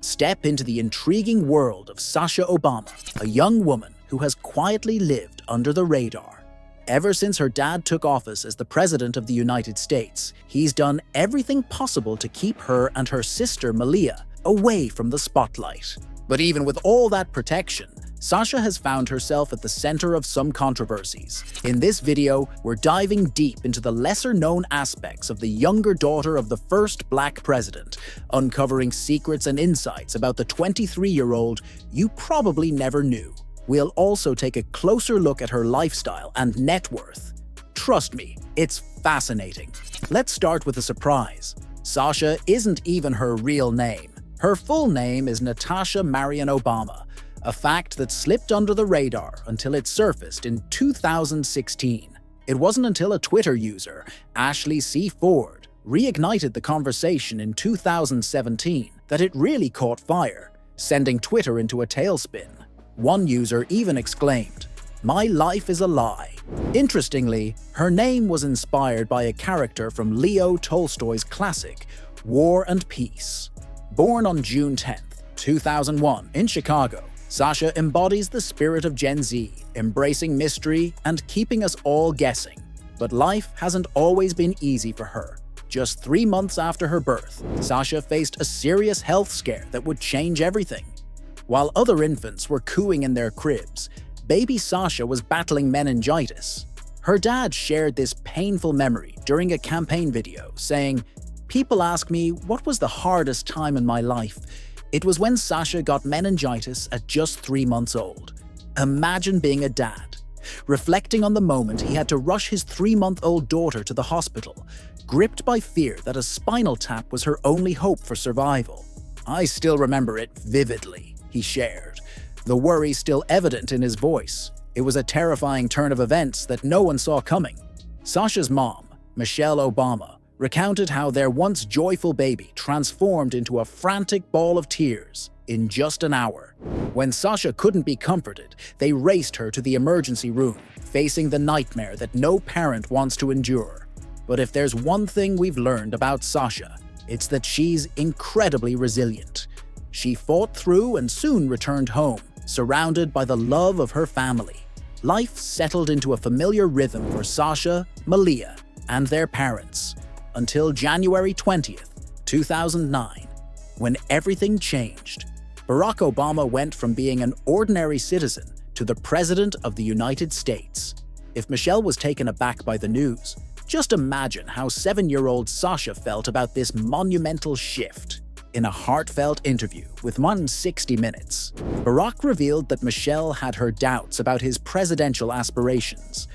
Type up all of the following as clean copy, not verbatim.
Step into the intriguing world of Sasha Obama, a young woman who has quietly lived under the radar. Ever since her dad took office as the President of the United States, he's done everything possible to keep her and her sister Malia away from the spotlight. But even with all that protection, Sasha has found herself at the center of some controversies. In this video, we're diving deep into the lesser-known aspects of the younger daughter of the first Black president, uncovering secrets and insights about the 23-year-old you probably never knew. We'll also take a closer look at her lifestyle and net worth. Trust me, it's fascinating. Let's start with a surprise. Sasha isn't even her real name. Her full name is Natasha Marion Obama, a fact that slipped under the radar until it surfaced in 2016. It wasn't until a Twitter user, Ashley C. Ford, reignited the conversation in 2017 that it really caught fire, sending Twitter into a tailspin. One user even exclaimed, "My life is a lie." Interestingly, her name was inspired by a character from Leo Tolstoy's classic, War and Peace. Born on June 10, 2001, in Chicago, Sasha embodies the spirit of Gen Z, embracing mystery and keeping us all guessing. But life hasn't always been easy for her. Just 3 months after her birth, Sasha faced a serious health scare that would change everything. While other infants were cooing in their cribs, baby Sasha was battling meningitis. Her dad shared this painful memory during a campaign video, saying, "People ask me what was the hardest time in my life. It was when Sasha got meningitis at just 3 months old." Imagine being a dad, reflecting on the moment he had to rush his 3-month-old daughter to the hospital, gripped by fear that a spinal tap was her only hope for survival. "I still remember it vividly," he shared, the worry still evident in his voice. It was a terrifying turn of events that no one saw coming. Sasha's mom, Michelle Obama, recounted how their once joyful baby transformed into a frantic ball of tears in just an hour. When Sasha couldn't be comforted, they raced her to the emergency room, facing the nightmare that no parent wants to endure. But if there's one thing we've learned about Sasha, it's that she's incredibly resilient. She fought through and soon returned home, surrounded by the love of her family. Life settled into a familiar rhythm for Sasha, Malia, and their parents, until January 20th, 2009, when everything changed. Barack Obama went from being an ordinary citizen to the President of the United States. If Michelle was taken aback by the news, just imagine how 7-year-old Sasha felt about this monumental shift. In a heartfelt interview with 160 Minutes, Barack revealed that Michelle had her doubts about his presidential aspirations,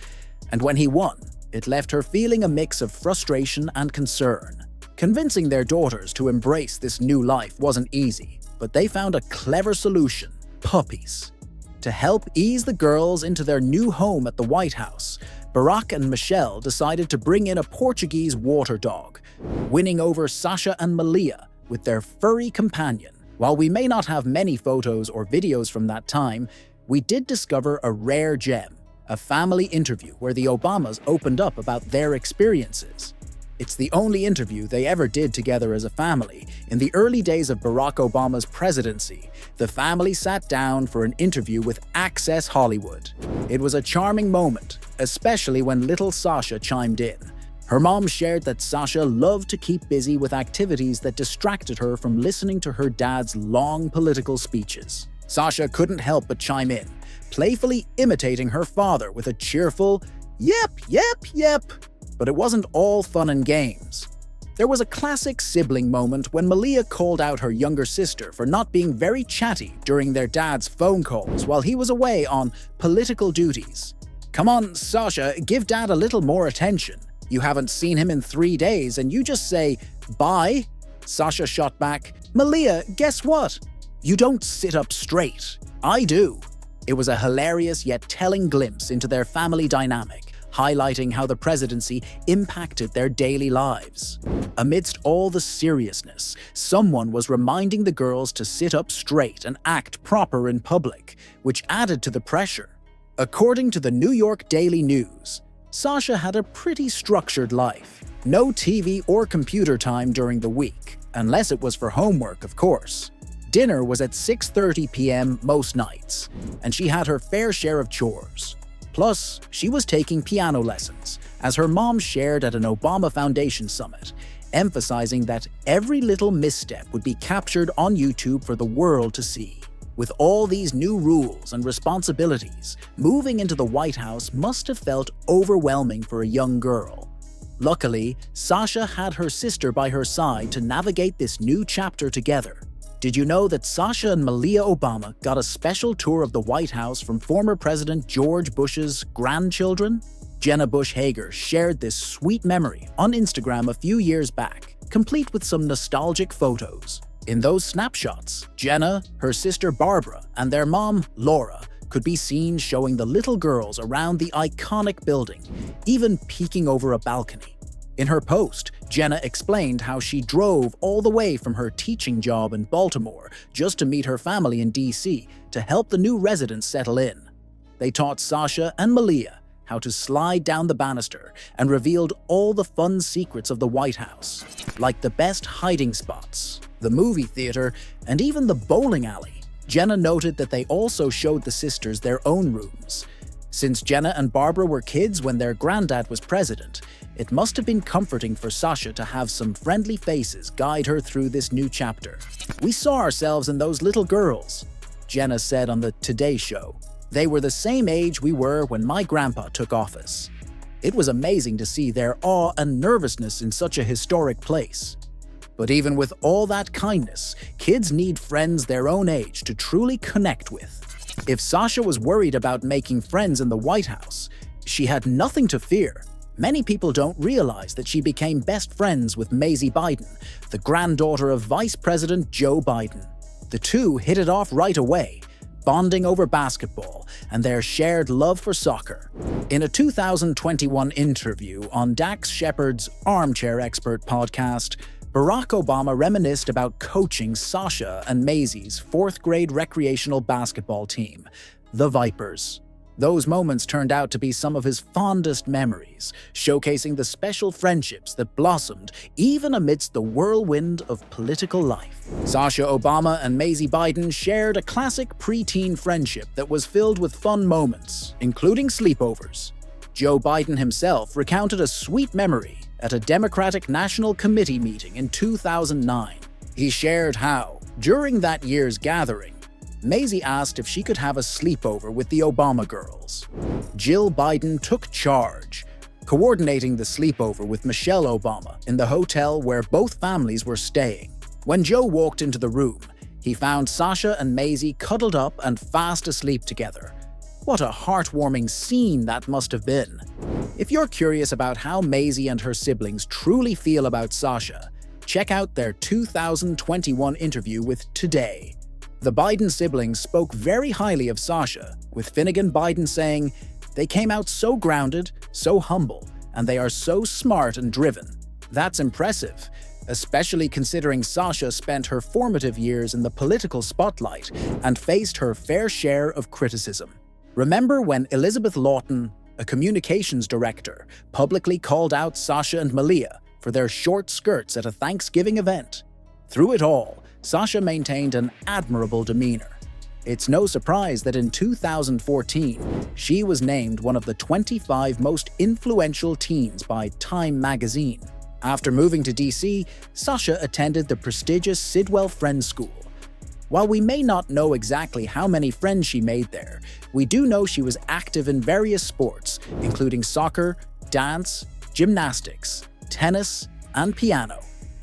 and when he won, it left her feeling a mix of frustration and concern. Convincing their daughters to embrace this new life wasn't easy, but they found a clever solution: puppies. To help ease the girls into their new home at the White House, Barack and Michelle decided to bring in a Portuguese water dog, winning over Sasha and Malia with their furry companion. While we may not have many photos or videos from that time, we did discover a rare gem: a family interview where the Obamas opened up about their experiences. It's the only interview they ever did together as a family. In the early days of Barack Obama's presidency, the family sat down for an interview with Access Hollywood. It was a charming moment, especially when little Sasha chimed in. Her mom shared that Sasha loved to keep busy with activities that distracted her from listening to her dad's long political speeches. Sasha couldn't help but chime in, playfully imitating her father with a cheerful, "Yep, yep, yep." But it wasn't all fun and games. There was a classic sibling moment when Malia called out her younger sister for not being very chatty during their dad's phone calls while he was away on political duties. "Come on, Sasha, give dad a little more attention. You haven't seen him in 3 days and you just say, 'Bye'." Sasha shot back, "Malia, guess what? You don't sit up straight. I do." It was a hilarious yet telling glimpse into their family dynamic, highlighting how the presidency impacted their daily lives. Amidst all the seriousness, someone was reminding the girls to sit up straight and act proper in public, which added to the pressure. According to the New York Daily News, Sasha had a pretty structured life. No TV or computer time during the week, unless it was for homework, of course. Dinner was at 6:30 p.m. most nights, and she had her fair share of chores. Plus, she was taking piano lessons, as her mom shared at an Obama Foundation summit, emphasizing that every little misstep would be captured on YouTube for the world to see. With all these new rules and responsibilities, moving into the White House must have felt overwhelming for a young girl. Luckily, Sasha had her sister by her side to navigate this new chapter together. Did you know that Sasha and Malia Obama got a special tour of the White House from former President George Bush's grandchildren? Jenna Bush Hager shared this sweet memory on Instagram a few years back, complete with some nostalgic photos. In those snapshots, Jenna, her sister Barbara, and their mom, Laura, could be seen showing the little girls around the iconic building, even peeking over a balcony. In her post, Jenna explained how she drove all the way from her teaching job in Baltimore just to meet her family in D.C. to help the new residents settle in. They taught Sasha and Malia how to slide down the banister and revealed all the fun secrets of the White House, like the best hiding spots, the movie theater, and even the bowling alley. Jenna noted that they also showed the sisters their own rooms. Since Jenna and Barbara were kids when their granddad was president, it must have been comforting for Sasha to have some friendly faces guide her through this new chapter. "We saw ourselves in those little girls," Jenna said on the Today Show. "They were the same age we were when my grandpa took office. It was amazing to see their awe and nervousness in such a historic place." But even with all that kindness, kids need friends their own age to truly connect with. If Sasha was worried about making friends in the White House, she had nothing to fear. Many people don't realize that she became best friends with Maisie Biden, the granddaughter of Vice President Joe Biden. The two hit it off right away, bonding over basketball and their shared love for soccer. In a 2021 interview on Dax Shepard's Armchair Expert podcast, Barack Obama reminisced about coaching Sasha and Maisie's fourth-grade recreational basketball team, the Vipers. Those moments turned out to be some of his fondest memories, showcasing the special friendships that blossomed even amidst the whirlwind of political life. Sasha Obama and Maisie Biden shared a classic preteen friendship that was filled with fun moments, including sleepovers. Joe Biden himself recounted a sweet memory at a Democratic National Committee meeting in 2009. He shared how, during that year's gathering, Maisie asked if she could have a sleepover with the Obama girls. Jill Biden took charge, coordinating the sleepover with Michelle Obama in the hotel where both families were staying. When Joe walked into the room, he found Sasha and Maisie cuddled up and fast asleep together. What a heartwarming scene that must have been. If you're curious about how Maisie and her siblings truly feel about Sasha, check out their 2021 interview with Today. The Biden siblings spoke very highly of Sasha, with Finnegan Biden saying, "They came out so grounded, so humble, and they are so smart and driven. That's impressive, especially considering Sasha spent her formative years in the political spotlight and faced her fair share of criticism." Remember when Elizabeth Lawton, a communications director, publicly called out Sasha and Malia for their short skirts at a Thanksgiving event? Through it all, Sasha maintained an admirable demeanor. It's no surprise that in 2014, she was named one of the 25 most influential teens by Time magazine. After moving to DC, Sasha attended the prestigious Sidwell Friends School. While we may not know exactly how many friends she made there, we do know she was active in various sports, including soccer, dance, gymnastics, tennis, and piano.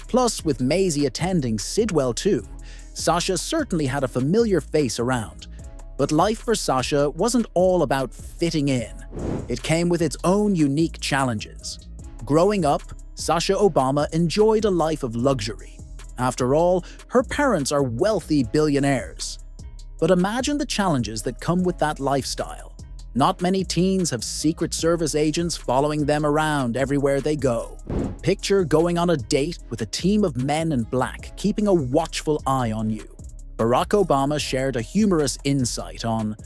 Plus, with Maisie attending Sidwell too, Sasha certainly had a familiar face around. But life for Sasha wasn't all about fitting in. It came with its own unique challenges. Growing up, Sasha Obama enjoyed a life of luxury. After all, her parents are wealthy billionaires. But imagine the challenges that come with that lifestyle. Not many teens have Secret Service agents following them around everywhere they go. Picture going on a date with a team of men in black keeping a watchful eye on you. Barack Obama shared a humorous insight on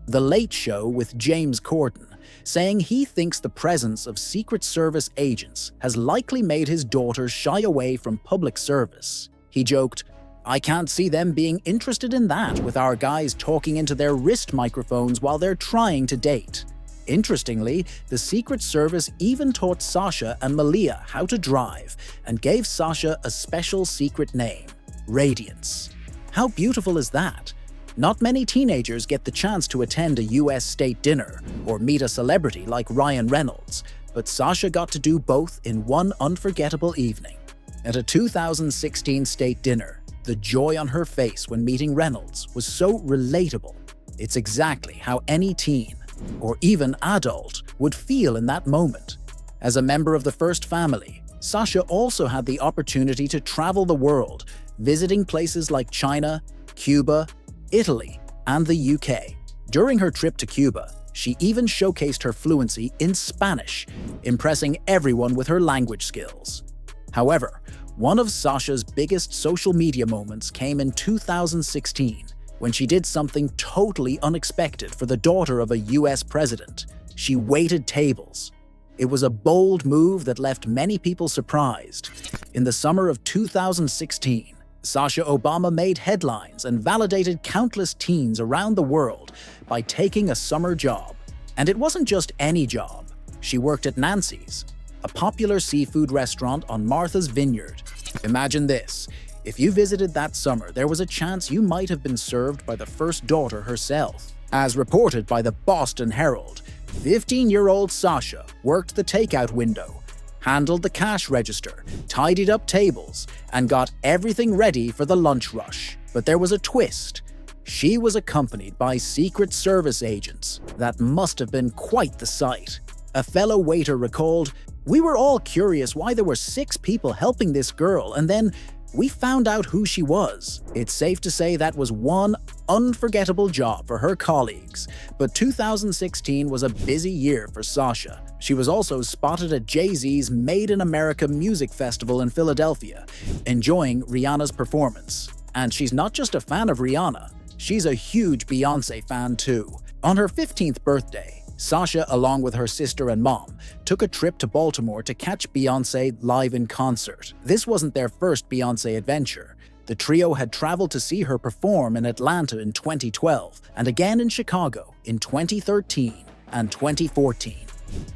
The Late Show with James Corden, saying he thinks the presence of Secret Service agents has likely made his daughter shy away from public service. He joked, I can't see them being interested in that with our guys talking into their wrist microphones while they're trying to date. Interestingly, the Secret Service even taught Sasha and Malia how to drive and gave Sasha a special secret name, Radiance. How beautiful is that? Not many teenagers get the chance to attend a US state dinner or meet a celebrity like Ryan Reynolds, but Sasha got to do both in one unforgettable evening. At a 2016 state dinner, the joy on her face when meeting Reynolds was so relatable. It's exactly how any teen, or even adult, would feel in that moment. As a member of the first family, Sasha also had the opportunity to travel the world, visiting places like China, Cuba, Italy, and the UK. During her trip to Cuba, she even showcased her fluency in Spanish, impressing everyone with her language skills. However, one of Sasha's biggest social media moments came in 2016, when she did something totally unexpected for the daughter of a US president. She waited tables. It was a bold move that left many people surprised. In the summer of 2016, Sasha Obama made headlines and validated countless teens around the world by taking a summer job. And it wasn't just any job. She worked at Nancy's, a popular seafood restaurant on Martha's Vineyard. Imagine this. If you visited that summer, there was a chance you might have been served by the first daughter herself. As reported by the Boston Herald, 15-year-old Sasha worked the takeout window, handled the cash register, tidied up tables, and got everything ready for the lunch rush. But there was a twist. She was accompanied by Secret Service agents. That must have been quite the sight. A fellow waiter recalled, "We were all curious why there were 6 people helping this girl, and then we found out who she was." It's safe to say that was one unforgettable job for her colleagues. But 2016 was a busy year for Sasha. She was also spotted at Jay-Z's Made in America music festival in Philadelphia, enjoying Rihanna's performance. And she's not just a fan of Rihanna, she's a huge Beyoncé fan too. On her 15th birthday, Sasha, along with her sister and mom, took a trip to Baltimore to catch Beyoncé live in concert. This wasn't their first Beyoncé adventure. The trio had traveled to see her perform in Atlanta in 2012 and again in Chicago in 2013 and 2014.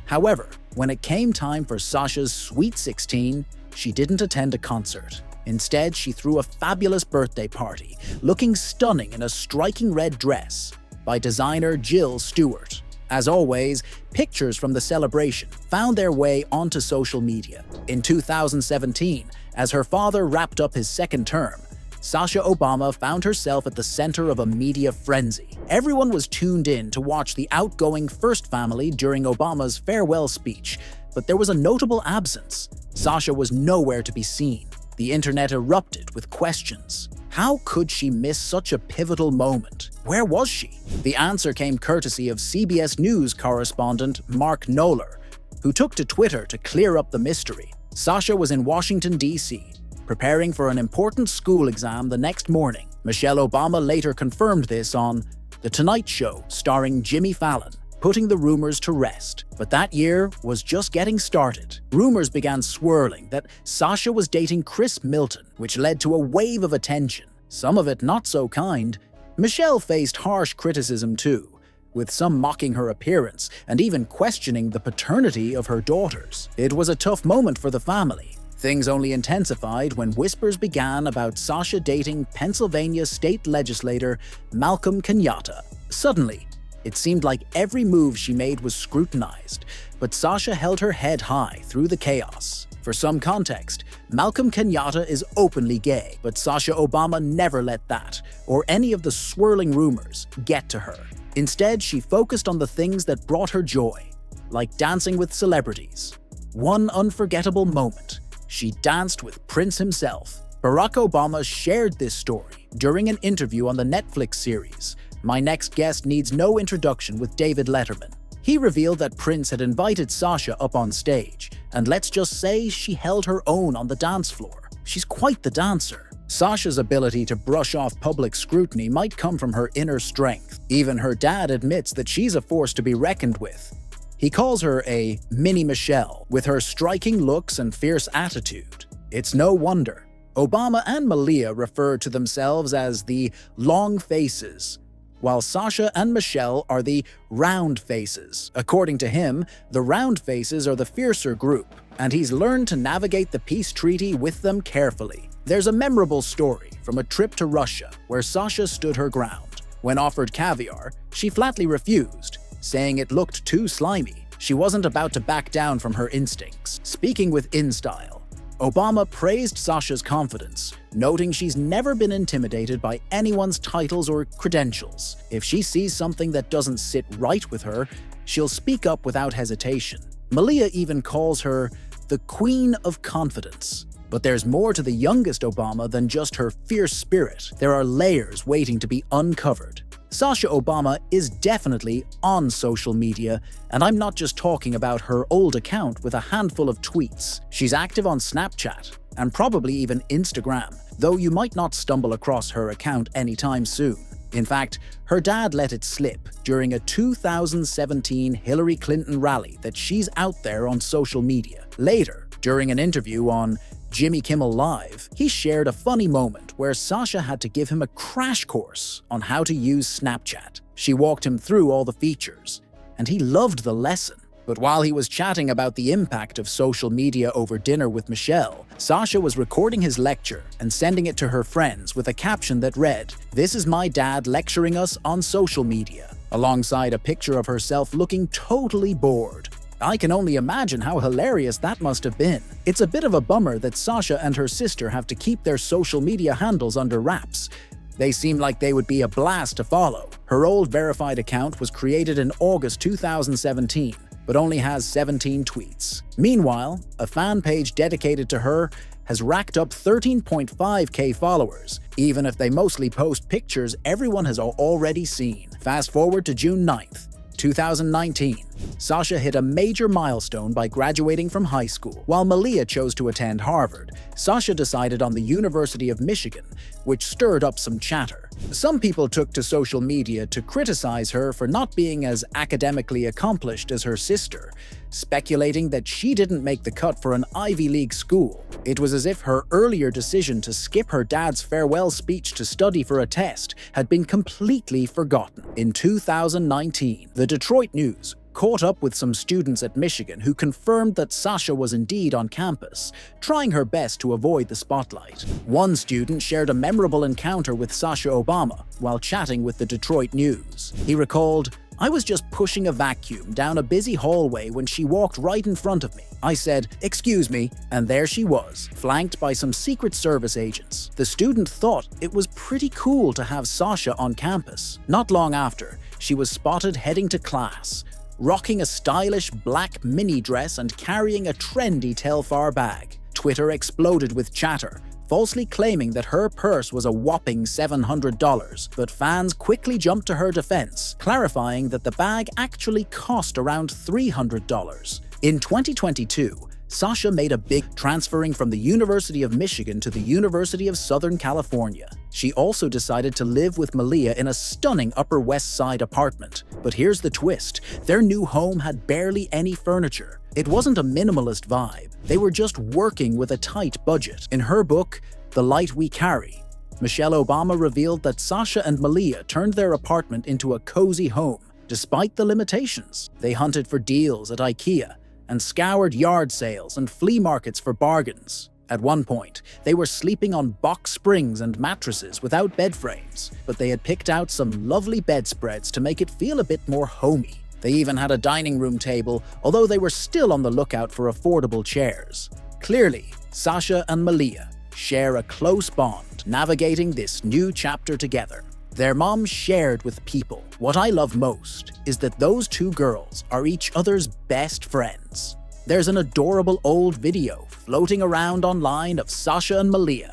However, when it came time for Sasha's Sweet 16, she didn't attend a concert. Instead, she threw a fabulous birthday party, looking stunning in a striking red dress, by designer Jill Stewart. As always, pictures from the celebration found their way onto social media. In 2017, as her father wrapped up his second term, Sasha Obama found herself at the center of a media frenzy. Everyone was tuned in to watch the outgoing First Family during Obama's farewell speech, but there was a notable absence. Sasha was nowhere to be seen. The internet erupted with questions. How could she miss such a pivotal moment? Where was she? The answer came courtesy of CBS News correspondent Mark Knoller, who took to Twitter to clear up the mystery. Sasha was in Washington, D.C., preparing for an important school exam the next morning. Michelle Obama later confirmed this on The Tonight Show starring Jimmy Fallon, putting the rumors to rest. But that year was just getting started. Rumors began swirling that Sasha was dating Chris Milton, which led to a wave of attention, some of it not so kind. Michelle faced harsh criticism too, with some mocking her appearance and even questioning the paternity of her daughters. It was a tough moment for the family. Things only intensified when whispers began about Sasha dating Pennsylvania state legislator Malcolm Kenyatta. Suddenly, it seemed like every move she made was scrutinized, but Sasha held her head high through the chaos. For some context, Malcolm Kenyatta is openly gay, but Sasha Obama never let that, or any of the swirling rumors, get to her. Instead, she focused on the things that brought her joy, like dancing with celebrities. One unforgettable moment, she danced with Prince himself. Barack Obama shared this story during an interview on the Netflix series My Next Guest Needs No Introduction with David Letterman. He revealed that Prince had invited Sasha up on stage, and let's just say she held her own on the dance floor. She's quite the dancer. Sasha's ability to brush off public scrutiny might come from her inner strength. Even her dad admits that she's a force to be reckoned with. He calls her a mini Michelle, with her striking looks and fierce attitude. It's no wonder. Obama and Malia refer to themselves as the long faces, while Sasha and Michelle are the round faces. According to him, the round faces are the fiercer group, and he's learned to navigate the peace treaty with them carefully. There's a memorable story from a trip to Russia where Sasha stood her ground. When offered caviar, she flatly refused, saying it looked too slimy. She wasn't about to back down from her instincts. Speaking with InStyle, Obama praised Sasha's confidence, noting she's never been intimidated by anyone's titles or credentials. If she sees something that doesn't sit right with her, she'll speak up without hesitation. Malia even calls her the Queen of Confidence. But there's more to the youngest Obama than just her fierce spirit. There are layers waiting to be uncovered. Sasha Obama is definitely on social media, and I'm not just talking about her old account with a handful of tweets. She's active on Snapchat, and probably even Instagram, though you might not stumble across her account anytime soon. In fact, her dad let it slip during a 2017 Hillary Clinton rally that she's out there on social media. Later, during an interview on Jimmy Kimmel Live, he shared a funny moment where Sasha had to give him a crash course on how to use Snapchat. She walked him through all the features, and he loved the lesson. But while he was chatting about the impact of social media over dinner with Michelle, Sasha was recording his lecture and sending it to her friends with a caption that read, "This is my dad lecturing us on social media," alongside a picture of herself looking totally bored. I can only imagine how hilarious that must have been. It's a bit of a bummer that Sasha and her sister have to keep their social media handles under wraps. They seem like they would be a blast to follow. Her old verified account was created in August 2017, but only has 17 tweets. Meanwhile, a fan page dedicated to her has racked up 13.5k followers, even if they mostly post pictures everyone has already seen. Fast forward to June 9th, 2019. Sasha hit a major milestone by graduating from high school. While Malia chose to attend Harvard, Sasha decided on the University of Michigan, which stirred up some chatter. Some people took to social media to criticize her for not being as academically accomplished as her sister, speculating that she didn't make the cut for an Ivy League school. It was as if her earlier decision to skip her dad's farewell speech to study for a test had been completely forgotten. In 2019, the Detroit News caught up with some students at Michigan who confirmed that Sasha was indeed on campus, trying her best to avoid the spotlight. One student shared a memorable encounter with Sasha Obama while chatting with the Detroit News. He recalled, "I was just pushing a vacuum down a busy hallway when she walked right in front of me. I said, 'Excuse me,' and there she was, flanked by some Secret Service agents. The student thought it was pretty cool to have Sasha on campus. Not long after, she was spotted heading to class, rocking a stylish black mini dress and carrying a trendy Telfar bag. Twitter exploded with chatter, falsely claiming that her purse was a whopping $700, but fans quickly jumped to her defense, clarifying that the bag actually cost around $300. In 2022, Sasha made a big transferring from the University of Michigan to the University of Southern California. She also decided to live with Malia in a stunning Upper West Side apartment. But here's the twist, their new home had barely any furniture. It wasn't a minimalist vibe, they were just working with a tight budget. In her book, The Light We Carry, Michelle Obama revealed that Sasha and Malia turned their apartment into a cozy home. Despite the limitations, they hunted for deals at IKEA and scoured yard sales and flea markets for bargains. At one point, they were sleeping on box springs and mattresses without bed frames, but they had picked out some lovely bedspreads to make it feel a bit more homey. They even had a dining room table, although they were still on the lookout for affordable chairs. Clearly, Sasha and Malia share a close bond, navigating this new chapter together. Their mom shared with people. What I love most is that those two girls are each other's best friends. There's an adorable old video floating around online of Sasha and Malia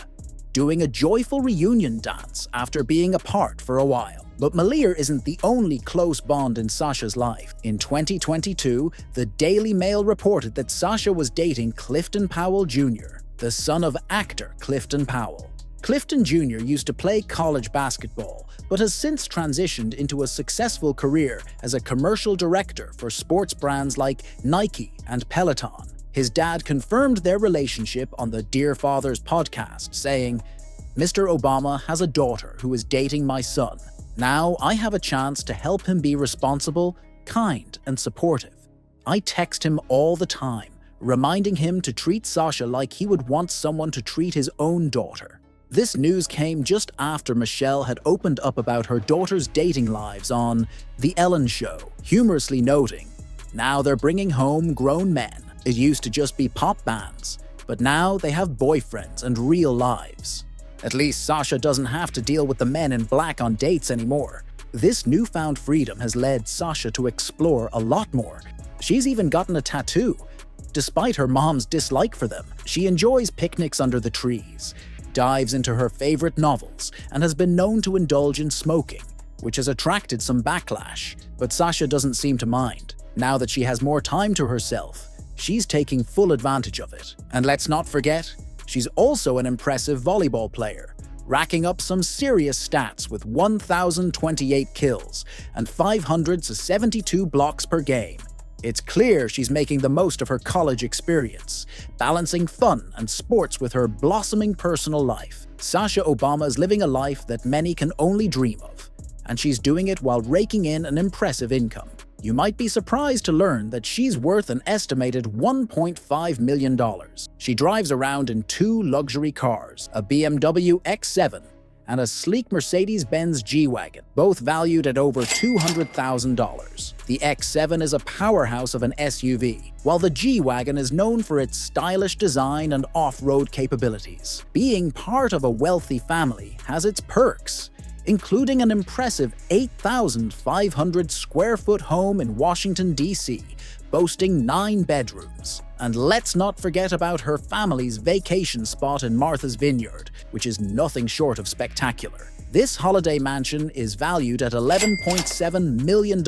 doing a joyful reunion dance after being apart for a while. But Malia isn't the only close bond in Sasha's life. In 2022, the Daily Mail reported that Sasha was dating Clifton Powell Jr., the son of actor Clifton Powell. Clifton Jr. used to play college basketball, but has since transitioned into a successful career as a commercial director for sports brands like Nike and Peloton. His dad confirmed their relationship on the Dear Fathers podcast, saying, "Mr. Obama has a daughter who is dating my son. Now I have a chance to help him be responsible, kind, and supportive. I text him all the time, reminding him to treat Sasha like he would want someone to treat his own daughter." This news came just after Michelle had opened up about her daughter's dating lives on The Ellen Show, humorously noting, "Now they're bringing home grown men. It used to just be pop bands, but now they have boyfriends and real lives. At least Sasha doesn't have to deal with the men in black on dates anymore." This newfound freedom has led Sasha to explore a lot more. She's even gotten a tattoo. Despite her mom's dislike for them, she enjoys picnics under the trees, dives into her favorite novels, and has been known to indulge in smoking, which has attracted some backlash. But Sasha doesn't seem to mind. Now that she has more time to herself, she's taking full advantage of it. And let's not forget, she's also an impressive volleyball player, racking up some serious stats with 1,028 kills and 572 blocks per game. It's clear she's making the most of her college experience, balancing fun and sports with her blossoming personal life. Sasha Obama is living a life that many can only dream of, and she's doing it while raking in an impressive income. You might be surprised to learn that she's worth an estimated $1.5 million. She drives around in 2 luxury cars, a BMW X7 and a sleek Mercedes-Benz G-Wagon, both valued at over $200,000. The X7 is a powerhouse of an SUV, while the G-Wagon is known for its stylish design and off-road capabilities. Being part of a wealthy family has its perks, including an impressive 8,500 square foot home in Washington, D.C., boasting 9 bedrooms. And let's not forget about her family's vacation spot in Martha's Vineyard, which is nothing short of spectacular. This holiday mansion is valued at $11.7 million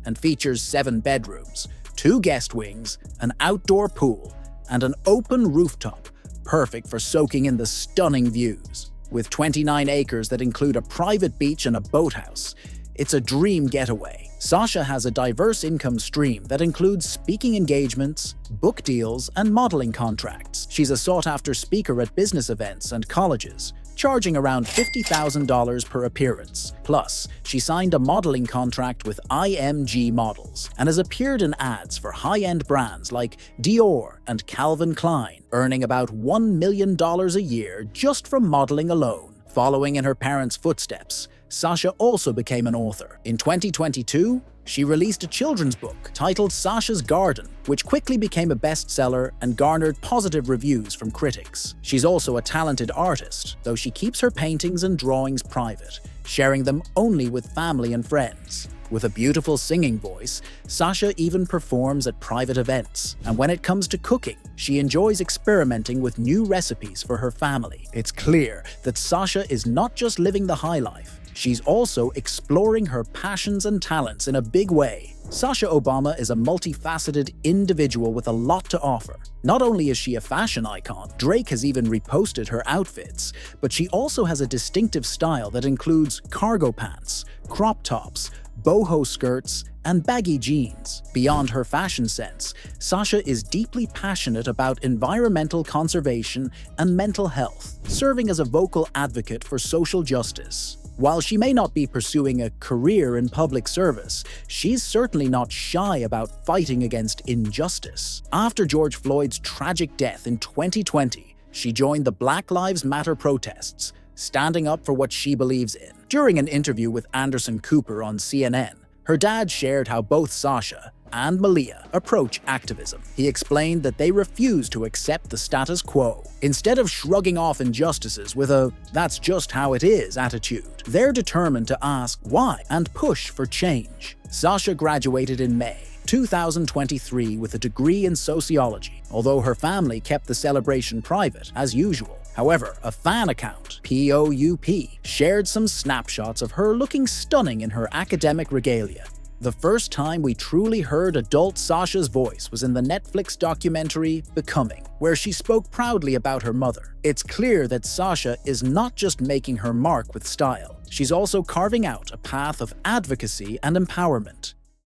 and features 7 bedrooms, 2 guest wings, an outdoor pool, and an open rooftop, perfect for soaking in the stunning views. With 29 acres that include a private beach and a boathouse, it's a dream getaway. Sasha has a diverse income stream that includes speaking engagements, book deals, and modeling contracts. She's a sought-after speaker at business events and colleges, charging around $50,000 per appearance. Plus, she signed a modeling contract with IMG Models and has appeared in ads for high-end brands like Dior and Calvin Klein, earning about $1 million a year just from modeling alone. Following in her parents' footsteps, Sasha also became an author. In 2022, she released a children's book titled Sasha's Garden, which quickly became a bestseller and garnered positive reviews from critics. She's also a talented artist, though she keeps her paintings and drawings private, sharing them only with family and friends. With a beautiful singing voice, Sasha even performs at private events. And when it comes to cooking, she enjoys experimenting with new recipes for her family. It's clear that Sasha is not just living the high life, she's also exploring her passions and talents in a big way. Sasha Obama is a multifaceted individual with a lot to offer. Not only is she a fashion icon, Drake has even reposted her outfits, but she also has a distinctive style that includes cargo pants, crop tops, boho skirts, and baggy jeans. Beyond her fashion sense, Sasha is deeply passionate about environmental conservation and mental health, serving as a vocal advocate for social justice. While she may not be pursuing a career in public service, she's certainly not shy about fighting against injustice. After George Floyd's tragic death in 2020, she joined the Black Lives Matter protests, standing up for what she believes in. During an interview with Anderson Cooper on CNN, her dad shared how both Sasha and Malia approach activism. He explained that they refuse to accept the status quo. Instead of shrugging off injustices with a "that's just how it is" attitude, they're determined to ask why and push for change. Sasha graduated in May 2023 with a degree in sociology, although her family kept the celebration private, as usual. However, a fan account, POUP, shared some snapshots of her looking stunning in her academic regalia. The first time we truly heard adult Sasha's voice was in the Netflix documentary Becoming, where she spoke proudly about her mother. It's clear that Sasha is not just making her mark with style, she's also carving out a path of advocacy and empowerment.